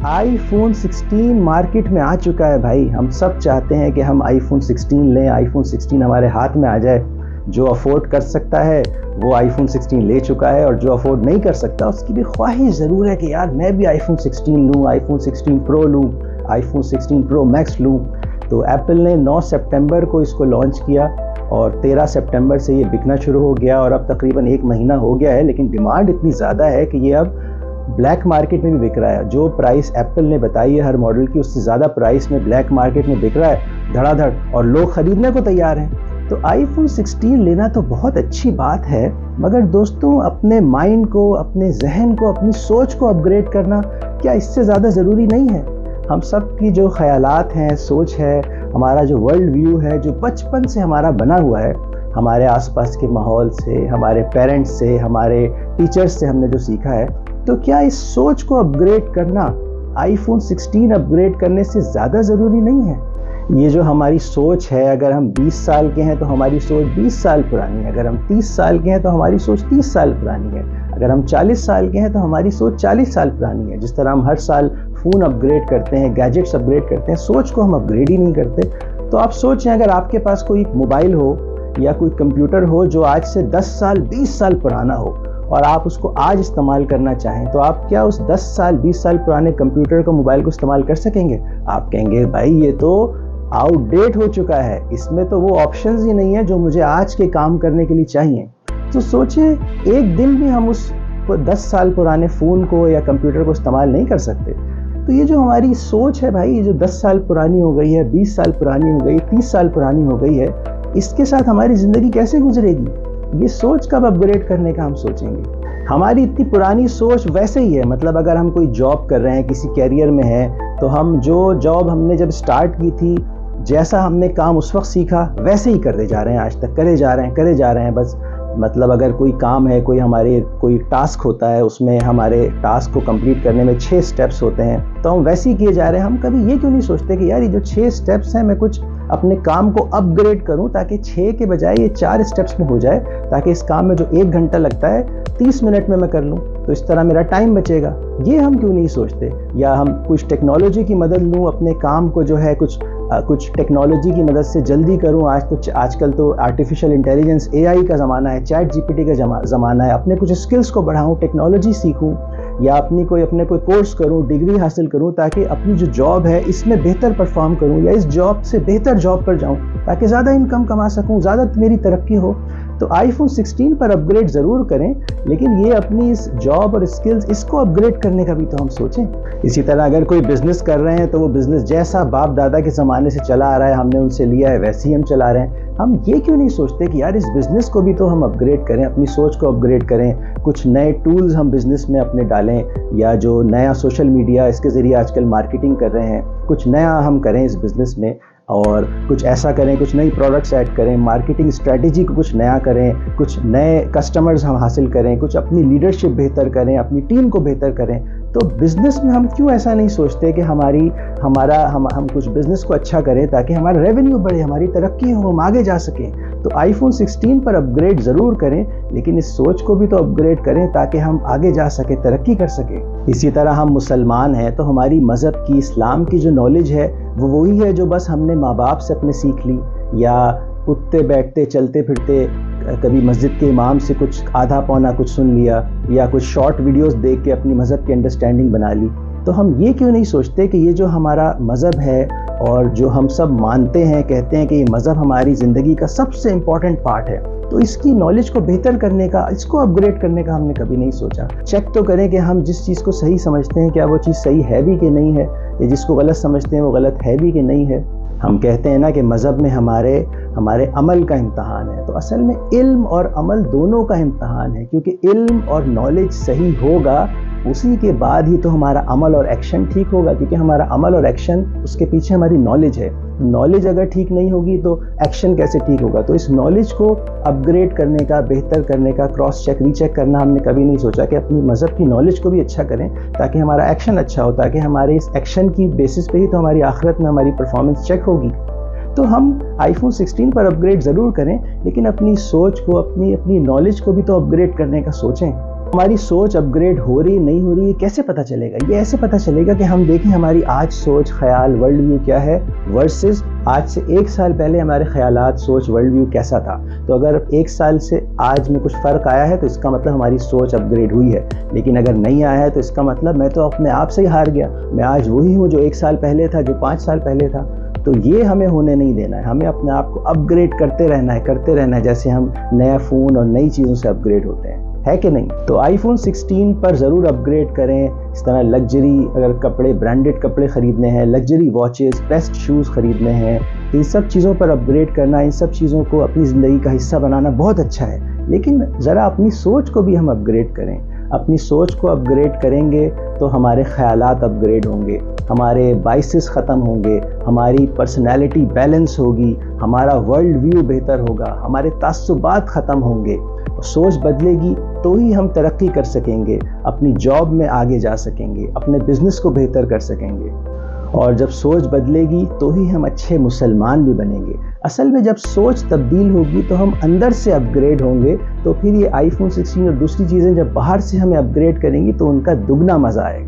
iPhone 16 market में आ चुका है भाई। हम सब चाहते हैं कि हम iPhone 16 लें, iPhone 16 हमारे हाथ में आ जाए। जो अफोर्ड कर सकता है वो iPhone 16 ले चुका है, और जो अफोर्ड नहीं कर सकता उसकी भी ख्वाहिश ज़रूर है कि यार मैं भी iPhone 16 लूँ, iPhone 16 Pro लूँ, iPhone 16 Pro Max लूँ। तो एप्पल ने 9 सितंबर को इसको लॉन्च किया और 13 सितंबर से ये बिकना शुरू हो गया, और अब तकरीबन 1 महीना हो गया है। लेकिन डिमांड इतनी ज़्यादा है कि ये अब ब्लैक मार्केट में भी बिक रहा है। जो प्राइस एप्पल ने बताई है हर मॉडल की, उससे ज़्यादा प्राइस में ब्लैक मार्केट में बिक रहा है धड़ाधड़, और लोग ख़रीदने को तैयार हैं। तो iPhone 16 लेना तो बहुत अच्छी बात है, मगर दोस्तों अपने माइंड को, अपने जहन को, अपनी सोच को अपग्रेड करना क्या इससे ज़्यादा ज़रूरी नहीं है? हम सब की जो ख्यालात हैं, सोच है, हमारा जो वर्ल्ड व्यू है, जो बचपन से हमारा बना हुआ है, हमारे आसपास के माहौल से, हमारे पेरेंट्स से, हमारे टीचर्स से हमने जो सीखा है, तो क्या इस सोच को अपग्रेड करना iPhone 16 अपग्रेड करने से ज़्यादा ज़रूरी नहीं है? ये जो हमारी सोच है, अगर हम 20 साल के हैं तो हमारी सोच 20 साल पुरानी है, अगर हम 30 साल के हैं तो हमारी सोच 30 साल पुरानी है, अगर हम 40 साल के हैं तो हमारी सोच 40 साल पुरानी है। जिस तरह हम हर साल फ़ोन अपग्रेड करते हैं, गैजेट्स अपग्रेड करते हैं, सोच को हम अपग्रेड ही नहीं करते। तो आप सोचें, अगर आपके पास कोई मोबाइल हो या कोई कंप्यूटर हो जो आज से 10 साल 20 साल पुराना हो, और आप उसको आज इस्तेमाल करना चाहें, तो आप क्या उस 10 साल 20 साल पुराने कंप्यूटर को, मोबाइल को इस्तेमाल कर सकेंगे? आप कहेंगे भाई ये तो आउटडेट हो चुका है, इसमें तो वो ऑप्शंस ही नहीं है जो मुझे आज के काम करने के लिए चाहिए। तो सोचें, एक दिन भी हम उस 10 साल पुराने फ़ोन को या कंप्यूटर को इस्तेमाल नहीं कर सकते। तो ये जो हमारी सोच है भाई, ये जो 10 साल पुरानी हो गई है, 20 साल पुरानी हो गई, 30 साल पुरानी हो गई है, इसके साथ हमारी ज़िंदगी कैसे गुजरेगी? ये सोच कब अपग्रेड करने का हम सोचेंगे? हमारी इतनी पुरानी सोच वैसे ही है। मतलब अगर हम कोई जॉब कर रहे हैं, किसी कैरियर में हैं, तो हम जो जॉब हमने जब स्टार्ट की थी, जैसा हमने काम उस वक्त सीखा वैसे ही करते जा रहे हैं, आज तक करे जा रहे हैं बस। मतलब अगर कोई काम है, कोई टास्क होता है, उसमें हमारे टास्क को कंप्लीट करने में 6 स्टेप्स होते हैं, तो हम वैसे ही किए जा रहे हैं। हम कभी ये क्यों नहीं सोचते कि यार ये जो 6 स्टेप्स हैं, मैं कुछ अपने काम को अपग्रेड करूं ताकि 6 के बजाय ये 4 स्टेप्स में हो जाए, ताकि इस काम में जो 1 घंटा लगता है 30 मिनट में मैं कर लूं, तो इस तरह मेरा टाइम बचेगा। ये हम क्यों नहीं सोचते? या हम कुछ टेक्नोलॉजी की मदद लूं, अपने काम को जो है कुछ टेक्नोलॉजी की मदद से जल्दी करूं। आजकल तो आर्टिफिशियल इंटेलिजेंस, AI का ज़माना है, चैट GPT का ज़माना है। अपने कुछ स्किल्स को बढ़ाऊं, टेक्नोलॉजी सीखूं, या अपने कोई कोर्स करूं, डिग्री हासिल करूं, ताकि अपनी जो जॉब है इसमें बेहतर परफॉर्म करूं, या इस जॉब से बेहतर जॉब पर जाऊं, ताकि ज़्यादा इनकम कमा सकूं, ज़्यादा मेरी तरक्की हो। तो iPhone 16 पर अपग्रेड ज़रूर करें, लेकिन ये अपनी इस जॉब और स्किल्स, इसको अपग्रेड करने का भी तो हम सोचें। इसी तरह अगर कोई बिज़नेस कर रहे हैं, तो वो बिज़नेस जैसा बाप दादा के ज़माने से चला आ रहा है, हमने उनसे लिया है, वैसे ही हम चला रहे हैं। हम ये क्यों नहीं सोचते कि यार इस बिज़नेस को भी तो हम अपग्रेड करें, अपनी सोच को अपग्रेड करें, कुछ नए टूल्स हम बिज़नेस में अपने डालें, या जो नया सोशल मीडिया इसके ज़रिए आजकल मार्केटिंग कर रहे हैं, कुछ नया हम करें इस बिज़नेस में, और कुछ ऐसा करें, कुछ नई प्रोडक्ट्स ऐड करें, मार्केटिंग स्ट्रेटजी को कुछ नया करें, कुछ नए कस्टमर्स हम हासिल करें, कुछ अपनी लीडरशिप बेहतर करें, अपनी टीम को बेहतर करें। तो बिज़नेस में हम क्यों ऐसा नहीं सोचते कि हम कुछ बिज़नेस को अच्छा करें ताकि हमारा रेवेन्यू बढ़े, हमारी तरक्की हो, हम आगे जा सकें? तो iPhone 16 पर अपग्रेड ज़रूर करें, लेकिन इस सोच को भी तो अपग्रेड करें ताकि हम आगे जा सके, तरक्की कर सकें। इसी तरह हम मुसलमान हैं, तो हमारी मज़हब की, इस्लाम की जो नॉलेज है वो वही है जो बस हमने माँ बाप से अपने सीख ली, या उठते बैठते चलते फिरते कभी मस्जिद के इमाम से कुछ आधा पौना कुछ सुन लिया, या कुछ शॉर्ट वीडियोस देख के अपनी मज़हब की अंडरस्टैंडिंग बना ली। तो हम ये क्यों नहीं सोचते कि ये जो हमारा मज़हब है, और जो हम सब मानते हैं, कहते हैं कि ये मज़हब हमारी ज़िंदगी का सबसे इम्पॉर्टेंट पार्ट है, तो इसकी नॉलेज को बेहतर करने का, इसको अपग्रेड करने का हमने कभी नहीं सोचा। चेक तो करें कि हम जिस चीज़ को सही समझते हैं, क्या वो चीज़ सही है भी कि नहीं है, या जिसको गलत समझते हैं वो गलत है भी कि नहीं है। हम कहते हैं ना कि मज़हब में हमारे अमल का इम्तहान है, तो असल में इल्म और अमल दोनों का इम्तहान है, क्योंकि इल्म और नॉलेज सही होगा, उसी के बाद ही तो हमारा अमल और एक्शन ठीक होगा, क्योंकि हमारा अमल और एक्शन, उसके पीछे हमारी नॉलेज है। नॉलेज अगर ठीक नहीं होगी तो एक्शन कैसे ठीक होगा? तो इस नॉलेज को अपग्रेड करने का, बेहतर करने का, क्रॉस चेक, रीचेक करना हमने कभी नहीं सोचा कि अपनी मज़हब की नॉलेज को भी अच्छा करें, ताकि हमारा एक्शन अच्छा हो, ताकि हमारे इस एक्शन की बेसिस पे ही तो हमारी आखिरत में हमारी परफॉर्मेंस चेक होगी। तो हम iPhone 16 पर अपग्रेड ज़रूर करें, लेकिन अपनी सोच को, अपनी नॉलेज को भी तो अपग्रेड करने का सोचें। ہماری سوچ اپ گریڈ ہو رہی نہیں ہو رہی ہے کیسے پتہ چلے گا؟ یہ ایسے پتہ چلے گا کہ ہم دیکھیں ہماری آج سوچ خیال ورلڈ ویو کیا ہے ورسز آج سے 1 سال پہلے ہمارے خیالات سوچ ورلڈ ویو کیسا تھا. تو اگر 1 سال سے آج میں کچھ فرق آیا ہے تو اس کا مطلب ہماری سوچ اپ گریڈ ہوئی ہے. لیکن اگر نہیں آیا ہے تو اس کا مطلب میں تو اپنے آپ سے ہی ہار گیا. میں آج وہی ہوں جو 1 سال پہلے تھا، جو 5 سال پہلے تھا. تو یہ ہمیں ہونے نہیں دینا ہے. ہمیں اپنے آپ کو اپ گریڈ کرتے رہنا ہے جیسے ہم نیا فون اور نئی چیزوں سے اپ گریڈ ہوتے ہیں، ہے کہ نہیں؟ تو آئی فون 16 پر ضرور اپ گریڈ کریں. اس طرح لگژری اگر کپڑے، برانڈڈ کپڑے خریدنے ہیں، لگژری واچز، بیسٹ شوز خریدنے ہیں، ان سب چیزوں پر اپ گریڈ کرنا، ان سب چیزوں کو اپنی زندگی کا حصہ بنانا بہت اچھا ہے. لیکن ذرا اپنی سوچ کو بھی ہم اپ گریڈ کریں. اپنی سوچ کو اپ گریڈ کریں گے تو ہمارے خیالات اپ گریڈ ہوں گے، ہمارے بائسز ختم ہوں گے، ہماری پرسنالٹی بیلنس ہوگی، ہمارا ورلڈ ویو بہتر ہوگا، ہمارے تعصبات ختم ہوں گے. سوچ بدلے گی تو ہی ہم ترقی کر سکیں گے، اپنی جاب میں آگے جا سکیں گے، اپنے بزنس کو بہتر کر سکیں گے. اور جب سوچ بدلے گی تو ہی ہم اچھے مسلمان بھی بنیں گے. اصل میں جب سوچ تبدیل ہوگی تو ہم اندر سے اپ گریڈ ہوں گے. تو پھر یہ آئی فون 16 اور دوسری چیزیں جب باہر سے ہمیں اپ گریڈ کریں گی تو ان کا دگنا مزہ آئے گا.